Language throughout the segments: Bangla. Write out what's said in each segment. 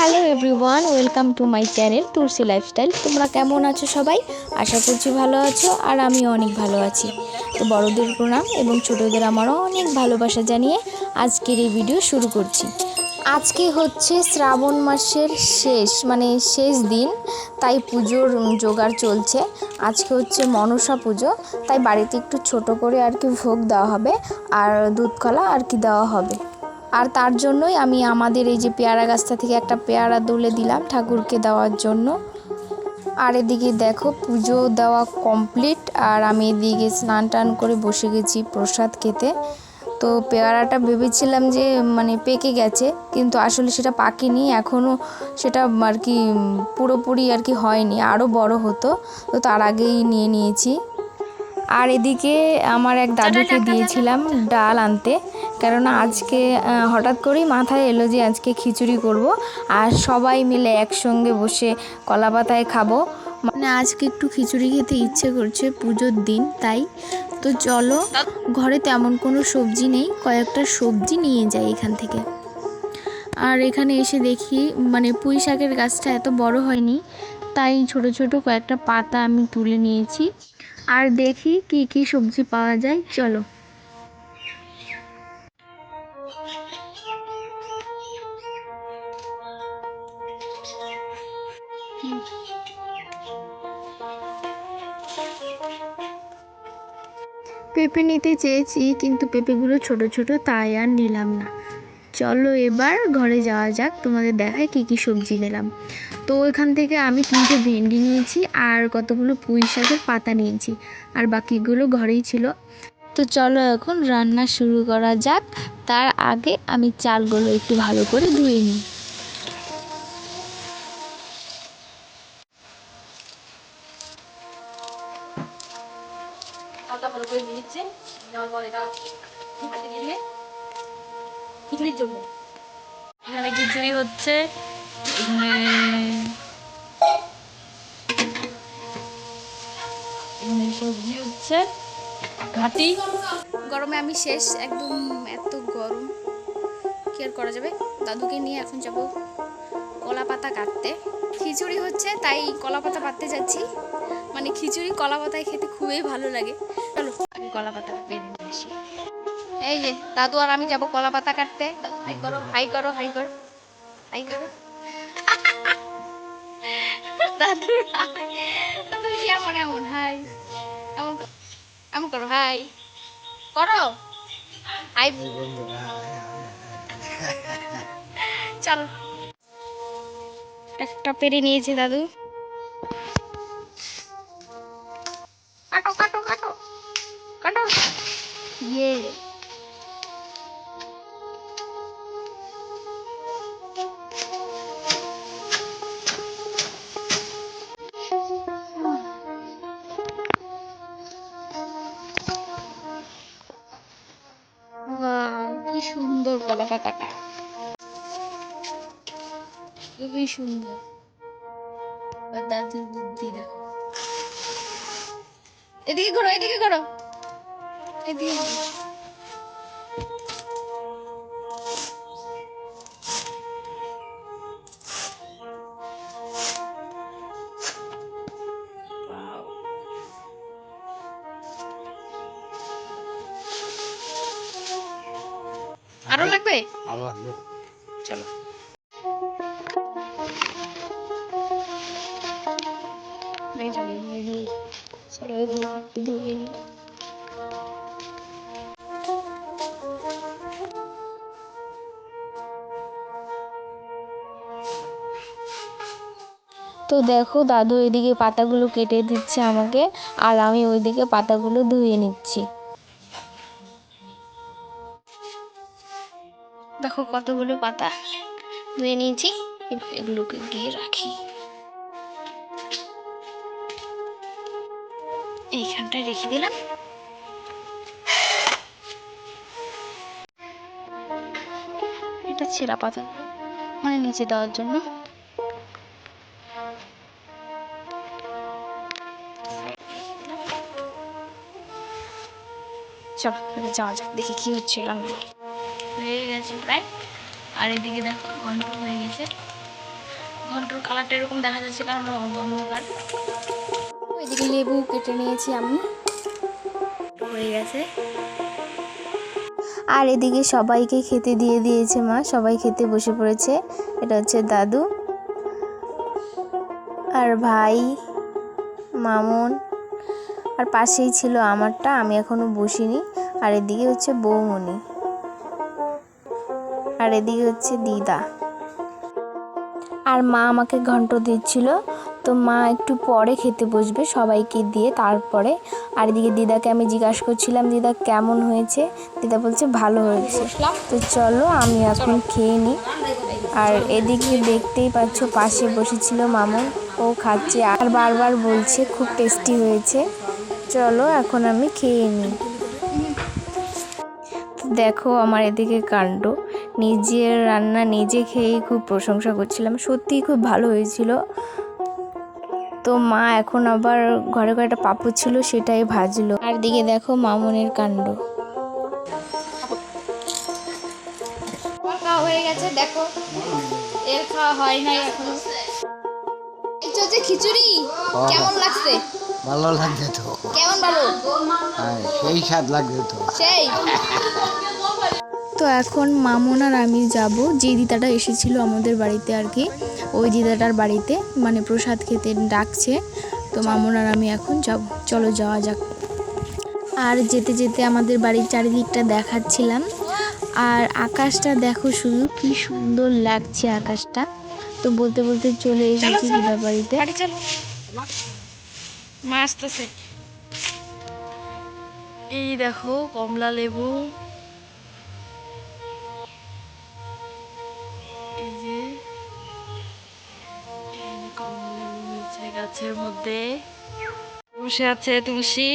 Hello everyone, welcome to my channel Tulsi lifestyle. তোমরা কেমন আছো সবাই? আশা করছি ভালো আছো, আর আমিও অনেক ভালো আছি। তো বড়দের প্রণাম এবং ছোটদের আমারও অনেক ভালোবাসা জানিয়ে আজকের এই ভিডিও শুরু করছি। আজকে হচ্ছে শ্রাবণ মাসের শেষ দিন, তাই পুজোর জোগাড় চলছে। আজকে হচ্ছে মনসা পুজো, তাই বাড়িতে একটু ছোট করে আর কি ভোগ দেওয়া হবে, আর দুধ কলা আর কি দেওয়া হবে। আর তার জন্যই আমি আমাদের এই যে পেয়ারা গাছটা থেকে একটা পেয়ারা তুলে দিলাম ঠাকুরকে দেওয়ার জন্য। আর এদিকে দেখো পুজো দেওয়া কমপ্লিট, আর আমি এদিকে স্নান টান করে বসে গেছি প্রসাদ খেতে। তো পেয়ারাটা ভেবেছিলাম যে পেকে গেছে, কিন্তু আসলে সেটা পাকেনি এখনও, সেটা আর কি পুরোপুরি আর কি হয়নি, আরও বড় হতো। তো তার আগেই নিয়ে নিয়েছি। আর এদিকে আমার এক দাদুকে দিয়েছিলাম ডাল আনতে, কেননা আজকে হঠাৎ করেই মাথায় এলো যে আজকে খিচুড়ি করব, আর সবাই মিলে একসঙ্গে বসে কলা পাতায় খাবো। আজকে একটু খিচুড়ি খেতে ইচ্ছে করছে পুজোর দিন, তাই। তো চলো, ঘরে তেমন কোনো সবজি নেই, কয়েকটা সবজি নিয়ে যাই এখান থেকে। আর এখানে এসে দেখি পুঁই শাকের গাছটা এত বড় হয়নি, তাই ছোট ছোট কয়েকটা পাতা আমি তুলে নিয়েছি। আর দেখি কি কি সবজি পাওয়া যায়, চলো। পেঁপে নিতে চেয়েছি, কিন্তু পেঁপেগুলো ছোট ছোট, তাই আর নিলাম না। চলো এবার ঘরে যাওয়া যাক, তোমাদের দেখায় কি কি সবজি নিলাম। তো এখান থেকে আমি 3টে ভেন্ডি নিয়েছি, আর কতগুলো পুঁই শাকের পাতা নিয়েছি, আর বাকিগুলো ঘরেই ছিল। তো চলো এখন রান্না শুরু করা যাক। তার আগে আমি চালগুলো একটু ভালো করে ধুয়ে নিই। চালটা ভালো করে নিয়েছি, নেওয়ার পর এটা হাতে দিয়ে খিচুড়ির জন্য। এখানে খিচুড়ি হচ্ছে, এখানে সবজি হচ্ছে ঘাটি। গরমে আমি শেষ একদম, এত গরম কি আর করা যাবে। দাদুকে নিয়ে এখন যাব কলা পাতা কাটতে। খিচুড়ি হচ্ছে, তাই কলা পাতা কাটতে যাচ্ছি। খিচুড়ি কলা পাতায় খেতে খুবই ভালো লাগে। চলো আমি কলা পাতা বেঁধে নিয়ে আসি। এই যে দাদু আর আমি যাব কলা পাতা কাটতে। হাই করো, হাই করো, হাই করো, হাই করো। দাদু দাদু এমন এমন হাই, এমন এমন করো, হাই করো, হাই। চলো, একটা পেরে নিয়েছে দাদু। কাটো কাটো কাটো কাটো, ইয়ে কি সুন্দর কলা পাতাটা, খুবই সুন্দর। দাদুর বুদ্ধি দেখো। এদিকে করো, এদিকে করো, এদিকে করো। আরো লাগবে, চলো। তো দেখো দাদু এদিকে পাতাগুলো কেটে দিচ্ছে আমাকে, আর আমি ওইদিকে পাতাগুলো ধুয়ে নিচ্ছি। দেখো কতগুলো পাতা ধুয়ে নিয়েছি, এগুলোকে গিয়ে রাখি এইখানটায়, রেখে দিলাম। এটা ছেঁড়া পাতা, নিচে দেওয়ার জন্য। চলো যাওয়া যাক, দেখি কি হচ্ছে। রান্না হয়ে গেছে প্রায়, আর এদিকে দেখো ঘন্ট হয়ে গেছে। ঘন্টার কালারটা এরকম দেখা যাচ্ছে কারণ অন্ধকার। এদিকে লেবু কেটে নিয়েছি আমি, হয়ে গেছে। আর এদিকে সবাইকে খেতে দিয়ে দিয়েছে মা, সবাই খেতে বসে পড়েছে। এটা হচ্ছে দাদু আর ভাই, মামুন, আর পাশেই ছিল আমারটা, আমি এখনো বসিনি। আর এদিকে হচ্ছে বৌমনি, আর এদিকে হচ্ছে দিদা। আর মা আমাকে ঘন্ট দিচ্ছিল, তো মা একটু পরে খেতে বসবে সবাইকে দিয়ে তারপরে। আর এদিকে দিদাকে আমি জিজ্ঞাসা করছিলাম দিদা কেমন হয়েছে, দিদা বলছে ভালো হয়েছে। তো চলো আমি এখন খেয়ে নিই। আর এদিকে দেখতেই পাচ্ছ পাশে বসেছিল মামুন, ও খাচ্ছে আর বারবার বলছে খুব টেস্টি হয়েছে। চলো এখন আমি খেয়ে নিই। দেখো আমার এদিকে কাণ্ড, নিজের রান্না নিজে খেয়েই খুব প্রশংসা করছিলাম, সত্যিই খুব ভালো হয়েছিল। তো মা এখন আবার ঘরে ঘরে একটা পাপড় ছিল সেটাই ভাজলো। আর দিকে দেখো মামুনের কাণ্ড। খাওয়া হয়ে গেছে, দেখো এর খাওয়া হয় নাই এখনো। এটা হচ্ছে খিচুড়ি, কেমন লাগছে? ভালো লাগছে তো। কেমন ভালো? সেই স্বাদ লাগছে তো, সেই। তো এখন মামুন আর আমি যাব, যে দিদাটা এসেছিল আমাদের বাড়িতে আর কি, ওই দিদাটার বাড়িতে, মানে প্রসাদ খেতে ডাকছে। তো মামুন আর আমি এখন যাব, চলো যাওয়া যাক। আর যেতে যেতে আমাদের বাড়ির চারিদিকটা দেখাচ্ছিলাম। আর আকাশটা দেখো শুধু কি সুন্দর লাগছে আকাশটা। তো বলতে বলতে চলে এসেছি দিদার বাড়িতে। মা আসতেছে, এই দেখো কমলা লেবু, এই যে কমলা লেবু নিচে গাছের মধ্যে বসে আছে তুলসী।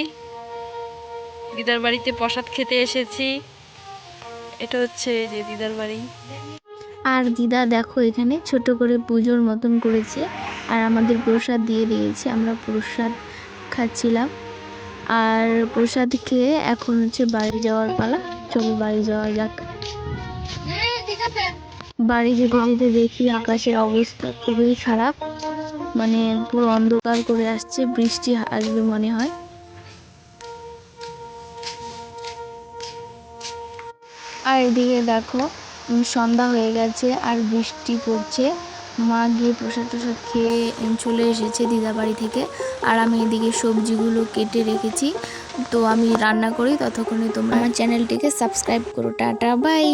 দিদার বাড়িতে প্রসাদ খেতে এসেছি, এটা হচ্ছে এই যে দিদার বাড়ি। আর দিদা দেখো এখানে ছোট করে পুজোর মতন করেছে, আর আমাদের প্রসাদ দিয়ে দিয়েছে, আমরা প্রসাদ খাচ্ছিলাম। আর প্রসাদ খেয়ে এখন হচ্ছে বাড়ি যাওয়ার পালা, চলো বাড়ি যাওয়া যাক। বাড়ি যেতে যেতে দেখি আকাশের অবস্থা খুবই খারাপ, মানে পুরো অন্ধকার করে আসছে, বৃষ্টি আসবে মনে হয়। আর এদিকে দেখো সন্ধ্যা হয়ে গেছে আর বৃষ্টি পড়ছে। মা গিয়ে প্রসাদ টসাদ খেয়ে চলে এসেছে দিদা বাড়ি থেকে। আর আমি এদিকে সবজিগুলো কেটে রেখেছি, তো আমি রান্না করি, ততক্ষণে তোমরা আমার চ্যানেলটিকে সাবস্ক্রাইব করো। Tata bye.